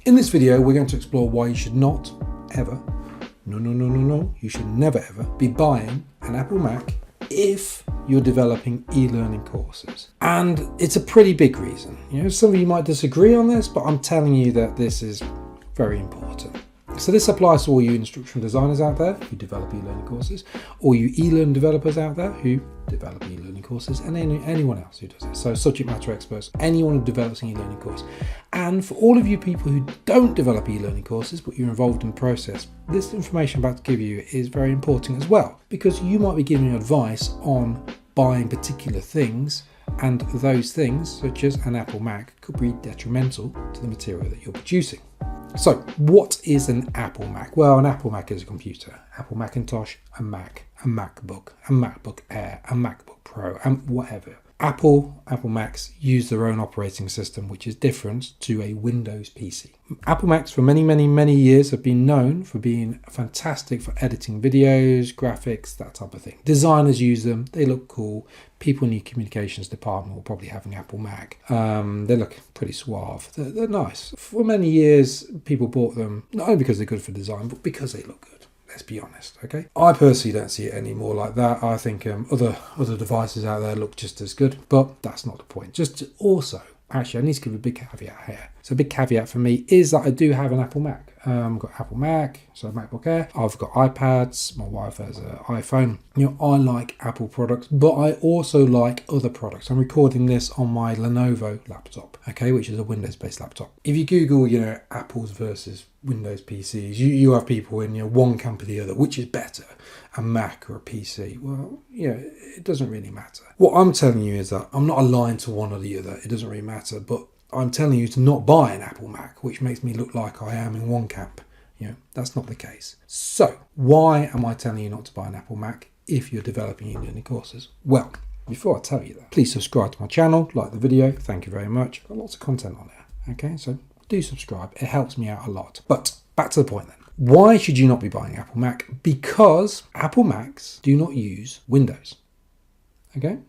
In this video, we're going to explore why you should not ever, you should never ever be buying an Apple Mac if you're developing e-learning courses. And it's a pretty big reason. You know, some of you might disagree on this, but I'm telling you that this is very important. So this applies to all you instructional designers out there who develop e-learning courses, all you e-learn developers out there who develop e-learning courses, and anyone else who does it. So subject matter experts, anyone who develops an e-learning course. And for all of you people who don't develop e-learning courses, but you're involved in the process, this information I'm about to give you is very important as well, because you might be giving advice on buying particular things, and those things, such as an Apple Mac, could be detrimental to the material that you're producing. So what is an Apple Mac? Well, an Apple Mac is a computer. Apple Macintosh, a Mac, a MacBook, a MacBook Air, a MacBook Pro, and whatever. Apple Macs use their own operating system, which is different to a Windows PC. Apple Macs for many years have been known for being fantastic for editing videos, graphics, that type of thing. Designers use them, they look cool. People in the communications department will probably have an Apple Mac. They look pretty suave, they're nice. For many years, people bought them, not only because they're good for design, but because they look good. Let's be honest, okay? I personally don't see it anymore like that. I think other devices out there look just as good, but that's not the point. Just to also, actually, I need to give a big caveat here. So a big caveat for me is that I do have an Apple Mac. I've got Apple Mac, so MacBook Air. I've got iPads. My wife has an iPhone. You know, I like Apple products, but I also like other products. I'm recording this on my Lenovo laptop, okay, which is a Windows-based laptop. If you Google, you know, Apples versus Windows PCs, you have people in, you know, one camp or the other, which is better, a Mac or a PC. Well, you know, it doesn't really matter. What I'm telling you is that I'm not aligned to one or the other. It doesn't really matter, but I'm telling you to not buy an Apple Mac, which makes me look like I am in one camp. You know, that's not the case. So why am I telling you not to buy an Apple Mac if you're developing e-learning courses? Well, before I tell you that, please subscribe to my channel, like the video. Thank you very much. Got lots of content on there. Okay, so do subscribe. It helps me out a lot. But back to the point then. Why should you not be buying Apple Mac? Because Apple Macs do not use Windows. Okay?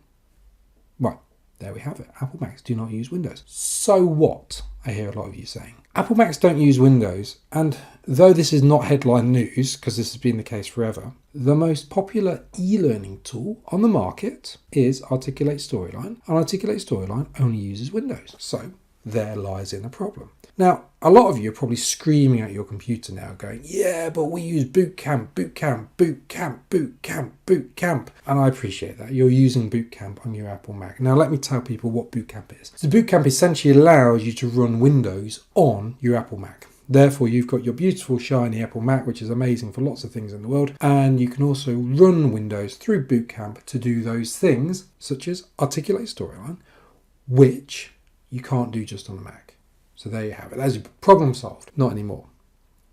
Right. There we have it. Apple Macs do not use Windows. So what? I hear a lot of you saying. Apple Macs don't use Windows, and though this is not headline news, because this has been the case forever, the most popular e-learning tool on the market is Articulate Storyline, and Articulate Storyline only uses Windows. So there lies in a problem. Now, a lot of you are probably screaming at your computer now going, yeah, but we use Boot Camp. And I appreciate that. You're using Boot Camp on your Apple Mac. Now, let me tell people what Boot Camp is. So Boot Camp essentially allows you to run Windows on your Apple Mac. Therefore, you've got your beautiful, shiny Apple Mac, which is amazing for lots of things in the world. And you can also run Windows through Boot Camp to do those things, such as Articulate Storyline, which you can't do just on the Mac. So there you have it. That's problem solved. Not anymore.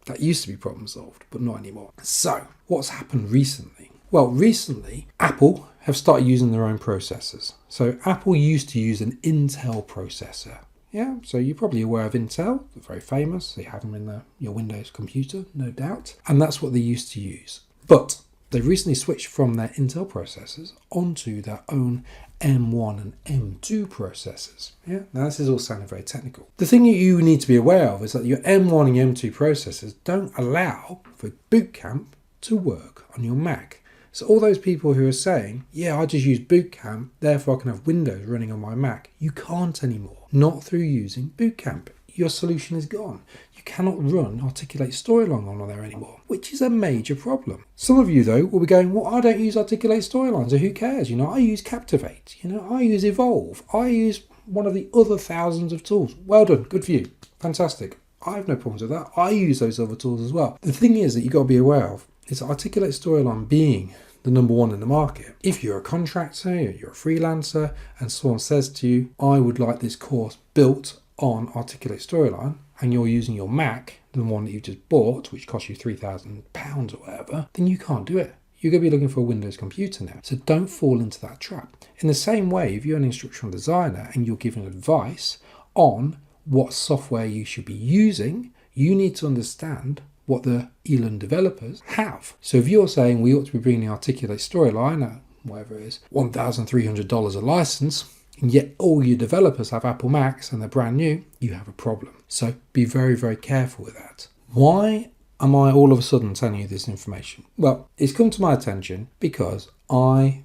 That used to be problem solved, but not anymore. So what's happened recently? Well, recently, Apple have started using their own processors. So Apple used to use an Intel processor. Yeah, so you're probably aware of Intel. They're very famous. They have them in your Windows computer, no doubt. And that's what they used to use. But they recently switched from their Intel processors onto their own M1 and M2 processors. Yeah, now this is all sounding very technical. The thing you need to be aware of is that your M1 and M2 processors don't allow for Boot Camp to work on your Mac. So all those people who are saying, yeah, I just use Boot Camp, therefore I can have Windows running on my Mac, you can't anymore. Not through using Boot Camp. Your solution is gone. You cannot run Articulate Storyline on there anymore, which is a major problem. Some of you, though, will be going, well, I don't use Articulate Storyline, so who cares? You know, I use Captivate. You know, I use Evolve. I use one of the other thousands of tools. Well done. Good for you. Fantastic. I have no problems with that. I use those other tools as well. The thing is that you've got to be aware of is Articulate Storyline being the number one in the market. If you're a contractor, you're a freelancer, and someone says to you, I would like this course built on Articulate Storyline, and you're using your Mac, the one that you just bought, which cost you £3,000 or whatever, then you can't do it. You're going to be looking for a Windows computer now. So don't fall into that trap. In the same way, if you're an instructional designer and you're giving advice on what software you should be using, you need to understand what the eLearn developers have. So if you're saying we ought to be bringing the Articulate Storyline at whatever it is, $1,300 a license, and yet all your developers have Apple Macs and they're brand new, you have a problem. So be very, very careful with that. Why am I all of a sudden telling you this information? Well, it's come to my attention because I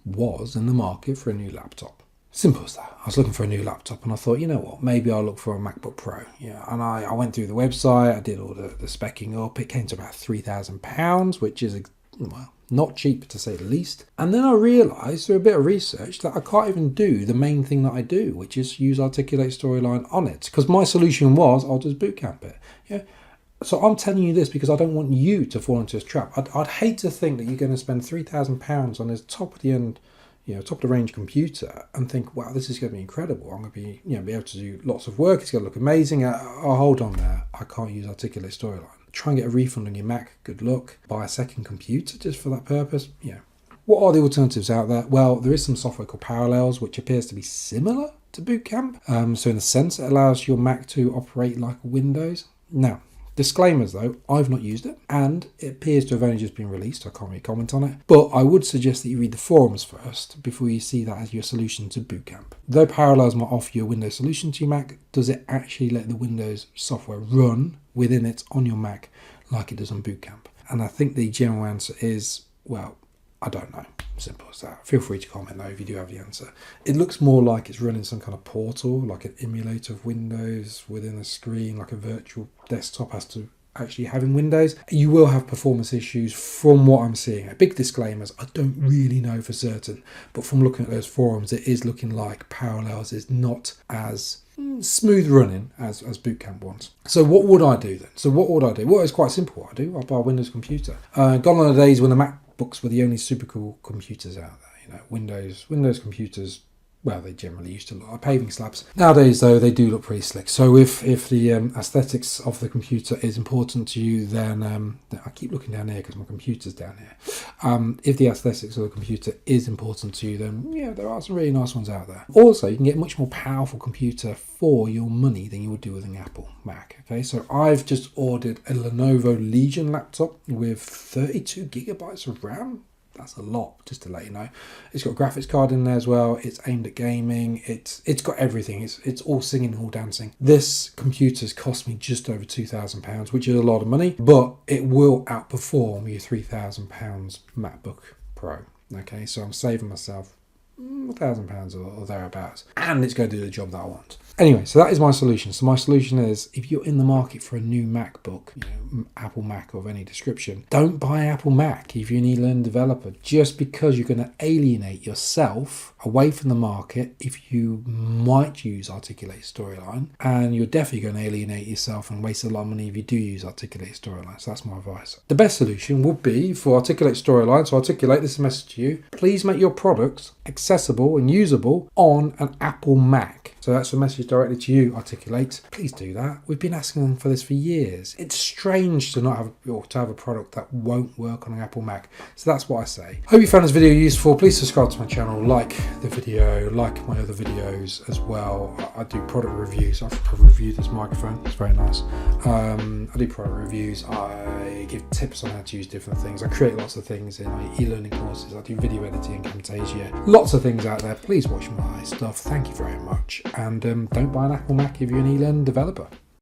was in the market for a new laptop. Simple as that. I was looking for a new laptop and I thought, you know what, maybe I'll look for a MacBook Pro. Yeah, and I went through the website, I did all the specking up. It came to about £3,000, which is, well, not cheap to say the least. And then I realised through a bit of research that I can't even do the main thing that I do, which is use Articulate Storyline on it. Because my solution was, I'll just bootcamp it. Yeah. So I'm telling you this because I don't want you to fall into this trap. I'd hate to think that you're going to spend £3,000 on this top of the end, top of the range computer and think, wow, this is going to be incredible. I'm going to be, be able to do lots of work. It's going to look amazing. Oh, hold on there. I can't use Articulate Storyline. Try and get a refund on your Mac. Good luck. Buy a second computer just for that purpose. What are the alternatives out there? Well, there is some software called Parallels, which appears to be similar to Bootcamp. So in a sense, it allows your Mac to operate like Windows. Now, disclaimers though, I've not used it and it appears to have only just been released. I can't really comment on it, but I would suggest that you read the forums first before you see that as your solution to Bootcamp. Though Parallels might offer you a Windows solution to your Mac, does it actually let the Windows software run within it on your Mac like it does on Bootcamp? And I think the general answer is, well, I don't know. Simple as that. Feel free to comment though if you do have the answer. It looks more like it's running some kind of portal, like an emulator of Windows within a screen, like a virtual desktop as to actually having Windows. You will have performance issues from what I'm seeing. A big disclaimers, I don't really know for certain, but from looking at those forums, it is looking like Parallels is not as smooth running as Bootcamp wants. So what would I do then? Well, it's quite simple what I do. I buy a Windows computer. Gone are the days when the MacBooks were the only super cool computers out there. Windows computers, well, they generally used to look like paving slabs. Nowadays, though, they do look pretty slick. So if the aesthetics of the computer is important to you, then I keep looking down here because my computer's down here. If the aesthetics of the computer is important to you, then yeah, there are some really nice ones out there. Also, you can get a much more powerful computer for your money than you would do with an Apple Mac. Okay, so I've just ordered a Lenovo Legion laptop with 32 gigabytes of RAM. That's a lot, just to let you know. It's got a graphics card in there as well. It's aimed at gaming. It's got everything. It's all singing and all dancing. This computer's cost me just over £2,000, which is a lot of money, but it will outperform your £3,000 MacBook Pro. Okay, so I'm saving myself £1,000 or thereabouts, and it's going to do the job that I want. Anyway, so that is my solution. So my solution is, if you're in the market for a new MacBook, Apple Mac of any description, don't buy Apple Mac if you're an eLearning developer, just because you're going to alienate yourself away from the market if you might use Articulate Storyline, and you're definitely going to alienate yourself and waste a lot of money if you do use Articulate Storyline. So that's my advice. The best solution would be for Articulate Storyline. So Articulate, this is a message to you. Please make your products accessible and usable on an Apple Mac. So that's a message directly to you, Articulate. Please do that. We've been asking them for this for years. It's strange to not have, or to have a product that won't work on an Apple Mac. So that's what I say. Hope you found this video useful. Please subscribe to my channel, like the video, like my other videos as well. I do product reviews. I've reviewed this microphone. It's very nice. I do product reviews. I give tips on how to use different things. I create lots of things in my e-learning courses. I do video editing in Camtasia. Lots of things out there. Please watch my stuff. Thank you very much. And don't buy an Apple Mac if you're an eLearning developer.